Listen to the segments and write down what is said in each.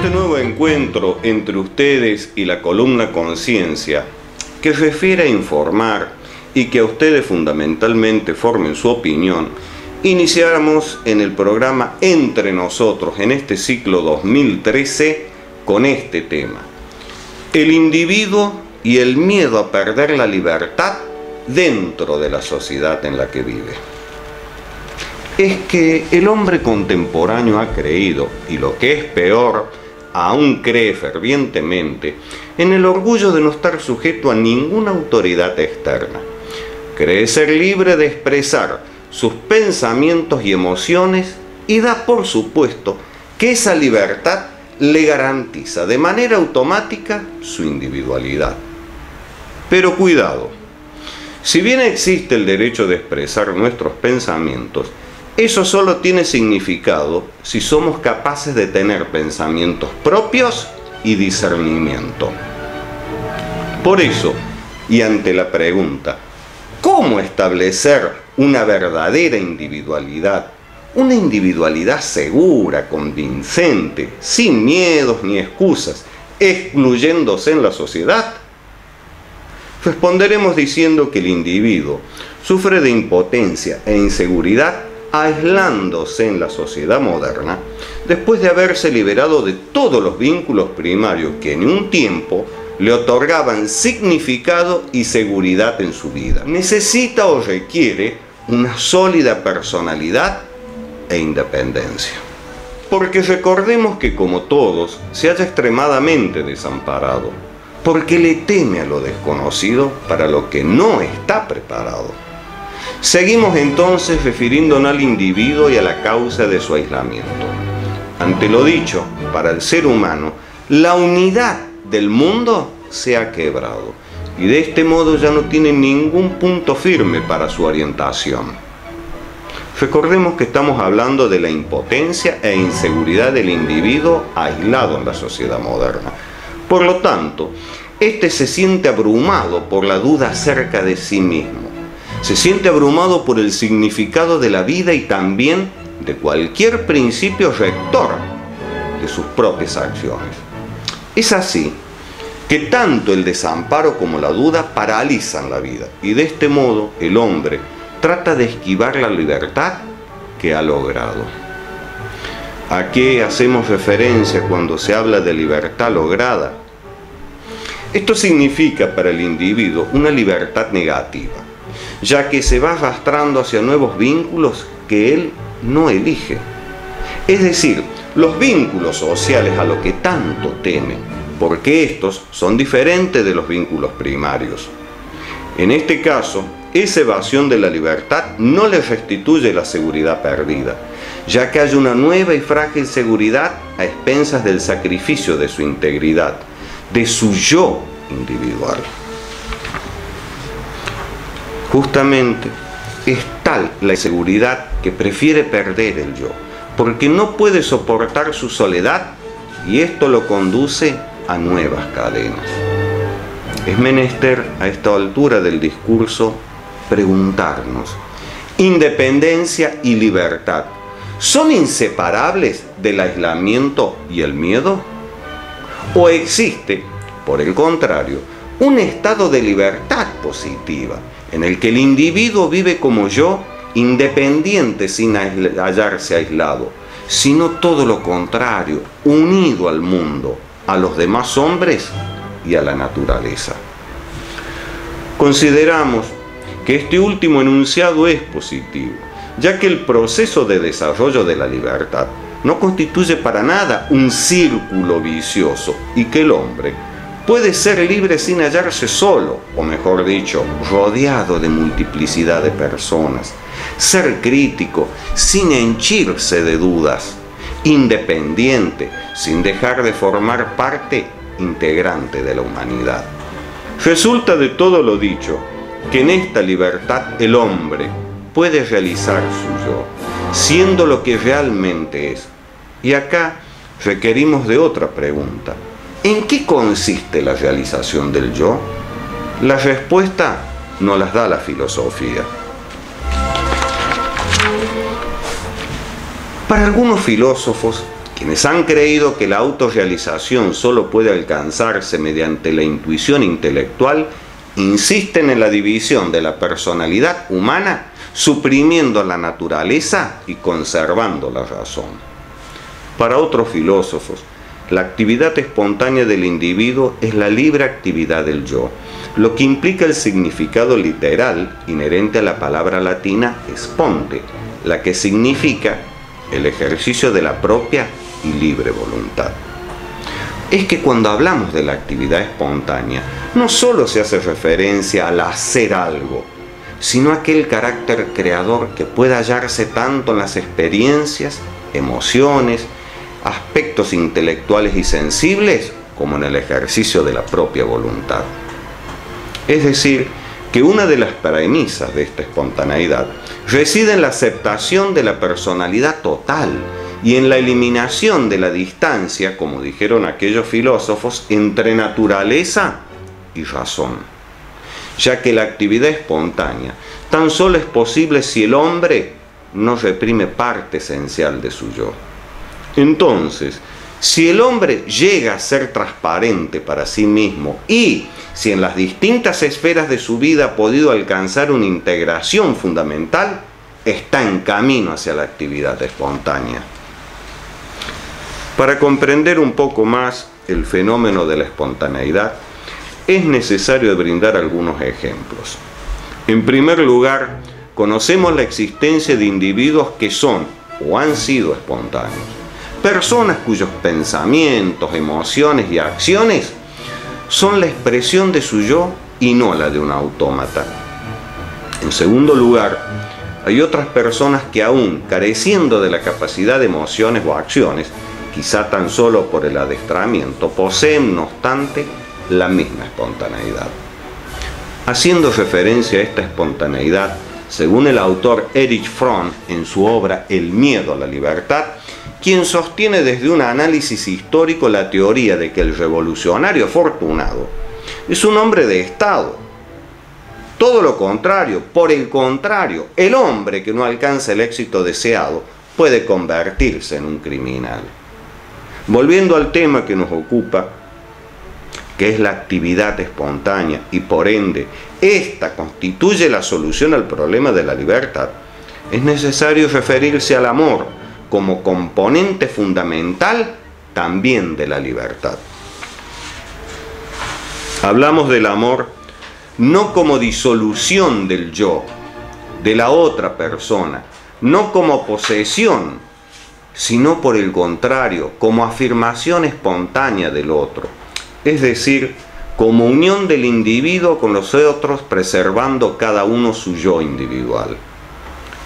este nuevo encuentro entre ustedes y la columna Conciencia, que refiere a informar y que a ustedes fundamentalmente formen su opinión, iniciáramos en el programa Entre Nosotros, en este ciclo 2013, con este tema: el individuo y el miedo a perder la libertad dentro de la sociedad en la que vive. Es que el hombre contemporáneo ha creído, y lo que es peor, aún cree fervientemente, en el orgullo de no estar sujeto a ninguna autoridad externa. Cree ser libre de expresar sus pensamientos y emociones y da por supuesto que esa libertad le garantiza de manera automática su individualidad. Pero cuidado, si bien existe el derecho de expresar nuestros pensamientos, eso solo tiene significado si somos capaces de tener pensamientos propios y discernimiento. Por eso, y ante la pregunta, ¿cómo establecer una verdadera individualidad? Una individualidad segura, convincente, sin miedos ni excusas, excluyéndose en la sociedad. Responderemos diciendo que el individuo sufre de impotencia e inseguridad aislándose en la sociedad moderna después de haberse liberado de todos los vínculos primarios que en un tiempo le otorgaban significado y seguridad en su vida. Necesita o requiere una sólida personalidad e independencia. Porque recordemos que, como todos, se halla extremadamente desamparado, porque le teme a lo desconocido para lo que no está preparado. Seguimos entonces refiriéndonos al individuo y a la causa de su aislamiento. Ante lo dicho, para el ser humano, la unidad del mundo se ha quebrado y de este modo ya no tiene ningún punto firme para su orientación. Recordemos que estamos hablando de la impotencia e inseguridad del individuo aislado en la sociedad moderna. Por lo tanto, este se siente abrumado por la duda acerca de sí mismo. Se siente abrumado por el significado de la vida y también de cualquier principio rector de sus propias acciones. Es así que tanto el desamparo como la duda paralizan la vida y de este modo el hombre trata de esquivar la libertad que ha logrado. ¿A qué hacemos referencia cuando se habla de libertad lograda? Esto significa para el individuo una libertad negativa, ya que se va arrastrando hacia nuevos vínculos que él no elige. Es decir, los vínculos sociales a los que tanto teme, porque estos son diferentes de los vínculos primarios. En este caso, esa evasión de la libertad no le restituye la seguridad perdida, ya que hay una nueva y frágil seguridad a expensas del sacrificio de su integridad, de su yo individual. Justamente es tal la inseguridad que prefiere perder el yo, porque no puede soportar su soledad y esto lo conduce a nuevas cadenas. Es menester a esta altura del discurso preguntarnos: ¿independencia y libertad son inseparables del aislamiento y el miedo? ¿O existe, por el contrario, un estado de libertad positiva en el que el individuo vive como yo, independiente sin hallarse aislado, sino todo lo contrario, unido al mundo, a los demás hombres y a la naturaleza? Consideramos que este último enunciado es positivo, ya que el proceso de desarrollo de la libertad no constituye para nada un círculo vicioso y que el hombre puede ser libre sin hallarse solo, o mejor dicho, rodeado de multiplicidad de personas, ser crítico sin henchirse de dudas, independiente sin dejar de formar parte integrante de la humanidad. Resulta de todo lo dicho que en esta libertad el hombre puede realizar su yo, siendo lo que realmente es. Y acá requerimos de otra pregunta: ¿en qué consiste la realización del yo? La respuesta nos las da la filosofía. Para algunos filósofos, Quienes han creído que la autorrealización solo puede alcanzarse mediante la intuición intelectual, insisten en la división de la personalidad humana, suprimiendo la naturaleza y conservando la razón. Para otros filósofos, la actividad espontánea del individuo es la libre actividad del yo, lo que implica el significado literal inherente a la palabra latina sponte, la que significa el ejercicio de la propia y libre voluntad. Es que cuando hablamos de la actividad espontánea, no solo se hace referencia al hacer algo, sino a aquel carácter creador que puede hallarse tanto en las experiencias, emociones, aspectos intelectuales y sensibles, como en el ejercicio de la propia voluntad. Es decir, que una de las premisas de esta espontaneidad reside en la aceptación de la personalidad total y en la eliminación de la distancia, como dijeron aquellos filósofos, entre naturaleza y razón, ya que la actividad espontánea tan solo es posible si el hombre no reprime parte esencial de su yo. Entonces, si el hombre llega a ser transparente para sí mismo y si en las distintas esferas de su vida ha podido alcanzar una integración fundamental, está en camino hacia la actividad espontánea. Para comprender un poco más el fenómeno de la espontaneidad, es necesario brindar algunos ejemplos. En primer lugar, conocemos la existencia de individuos que son o han sido espontáneos, personas cuyos pensamientos, emociones y acciones son la expresión de su yo y no la de un autómata. En segundo lugar, hay otras personas que aún careciendo de la capacidad de emociones o acciones, quizá tan solo por el adestramiento, poseen, no obstante, la misma espontaneidad. Haciendo referencia a esta espontaneidad, según el autor Erich Fromm en su obra El miedo a la libertad, quien sostiene desde un análisis histórico la teoría de que el revolucionario afortunado es un hombre de Estado. Todo lo contrario, por el contrario, el hombre que no alcanza el éxito deseado puede convertirse en un criminal. Volviendo al tema que nos ocupa, que es la actividad espontánea y por ende esta constituye la solución al problema de la libertad, es necesario referirse al amor como componente fundamental también de la libertad. Hablamos del amor no como disolución del yo, de la otra persona, no como posesión, sino por el contrario, como afirmación espontánea del otro, es decir, como unión del individuo con los otros, preservando cada uno su yo individual.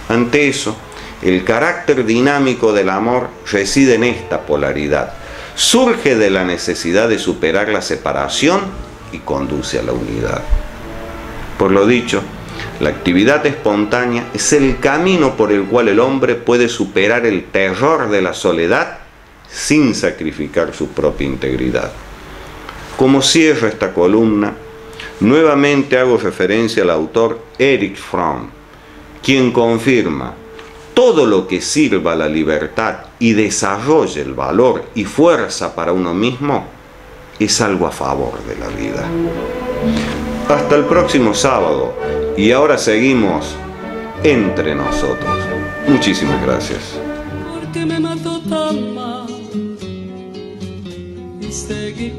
Ante eso, el carácter dinámico del amor reside en esta polaridad, surge de la necesidad de superar la separación y conduce a la unidad. Por lo dicho, la actividad espontánea es el camino por el cual el hombre puede superar el terror de la soledad sin sacrificar su propia integridad. Como cierro esta columna, nuevamente hago referencia al autor Erich Fromm, quien confirma: todo lo que sirva a la libertad y desarrolle el valor y fuerza para uno mismo es algo a favor de la vida. Hasta el próximo sábado, y ahora seguimos entre nosotros. Muchísimas gracias. Porque me mató tan mal y seguí